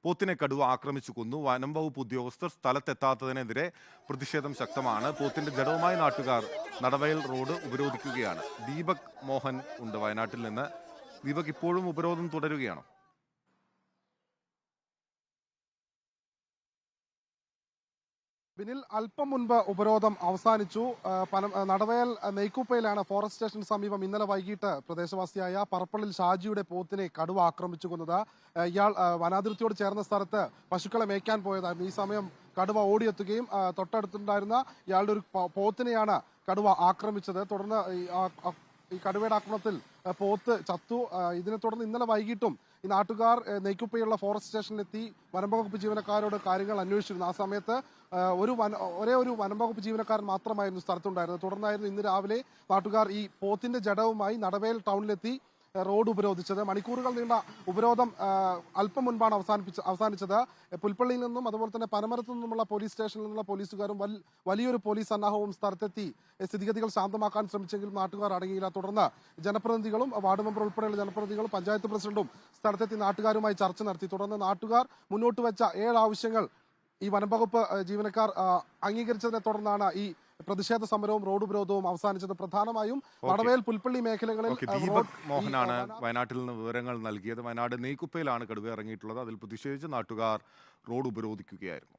പോത്തിനെ കടുവ ആക്രമിച്ചു കൊന്നു. വനം വകുപ്പ് ഉദ്യോഗസ്ഥർ സ്ഥലത്തെത്താത്തതിനെതിരെ പ്രതിഷേധം ശക്തമാണ്. പോത്തിന്റെ ജഡവുമായി നാട്ടുകാർ നടവയൽ റോഡ് ഉപരോധിക്കുകയാണ്. ദീപക് മോഹൻ ഉണ്ട് വയനാട്ടിൽ നിന്ന്. ദീപക്, ഇപ്പോഴും ഉപരോധം തുടരുകയാണോ? ബിനിൽ, അല്പം മുൻപ് ഉപരോധം അവസാനിച്ചു. നടവയൽ നെയ്ക്കുപ്പയിലാണ് ഫോറസ്റ്റ് സ്റ്റേഷന് സമീപം ഇന്നലെ വൈകിട്ട് പ്രദേശവാസിയായ പറപ്പള്ളിൽ ഷാജിയുടെ പോത്തിനെ കടുവ ആക്രമിച്ചു കൊന്നത്. ഇയാൾ വനാതിർത്തിയോട് ചേർന്ന സ്ഥലത്ത് പശുക്കളെ മേയ്ക്കാൻ പോയതായിരുന്നു. ഈ സമയം കടുവ ഓടിയെത്തുകയും തൊട്ടടുത്തുണ്ടായിരുന്ന ഇയാളുടെ ഒരു പോത്തിനെയാണ് കടുവ ആക്രമിച്ചത്. തുടർന്ന് ഈ കടുവയുടെ ആക്രമണത്തിൽ പോത്ത് ചത്തു. ഇതിനെ തുടർന്ന് ഇന്നലെ വൈകിട്ടും ഈ നാട്ടുകാർ നെയ്ക്കുപ്പയുള്ള ഫോറസ്റ്റ് സ്റ്റേഷനിലെത്തി വനംവകുപ്പ് ജീവനക്കാരോട് കാര്യങ്ങൾ അന്വേഷിച്ചിരുന്നു. ആ സമയത്ത് ഒരേ ഒരു വനംവകുപ്പ് ജീവനക്കാരൻ മാത്രമായിരുന്നു സ്ഥലത്തുണ്ടായിരുന്നത്. തുടർന്നായിരുന്നു ഇന്ന് രാവിലെ നാട്ടുകാർ ഈ പോത്തിന്റെ ജഡവുമായി നടവേൽ ടൗണിലെത്തി റോഡ് ഉപരോധിച്ചത്. മണിക്കൂറുകൾ നീണ്ട ഉപരോധം അല്പം മുൻപാണ് അവസാനിച്ചത്. പുൽപ്പള്ളിയിൽ നിന്നും അതുപോലെ തന്നെ പനമരത്തു നിന്നുമുള്ള പോലീസ് സ്റ്റേഷനിൽ നിന്നുള്ള പോലീസുകാരും വലിയൊരു പോലീസ് സന്നാഹവും സ്ഥലത്തെത്തി സ്ഥിതിഗതികൾ ശാന്തമാക്കാൻ ശ്രമിച്ചെങ്കിലും നാട്ടുകാർ അടങ്ങിയില്ല. തുടർന്ന് ജനപ്രതിനിധികളും വാർഡ് മെമ്പർ ഉൾപ്പെടെയുള്ള ജനപ്രതിനിധികളും പഞ്ചായത്ത് പ്രസിഡന്റും സ്ഥലത്തെത്തി നാട്ടുകാരുമായി ചർച്ച നടത്തി. തുടർന്ന് നാട്ടുകാർ മുന്നോട്ട് വെച്ച 7 ആവശ്യങ്ങൾ ഈ വനംവകുപ്പ് ജീവനക്കാർ അംഗീകരിച്ചതിനെ തുടർന്നാണ് ഈ പ്രതിഷേധ സമരവും റോഡ് ഉപരോധവും അവസാനിച്ചത്. പ്രധാനമായും നടവേൽ പുൽപ്പള്ളി മേഖലകളിൽ. ദീപക് മോഹനാണ് വയനാട്ടിൽ നിന്ന് വിവരങ്ങൾ നൽകിയത്. വയനാട് നെയ്ക്കുപ്പയിലാണ് കടുവ ഇറങ്ങിയിട്ടുള്ളത്. അതിൽ പ്രതിഷേധിച്ച് നാട്ടുകാർ റോഡ് ഉപരോധിക്കുകയായിരുന്നു.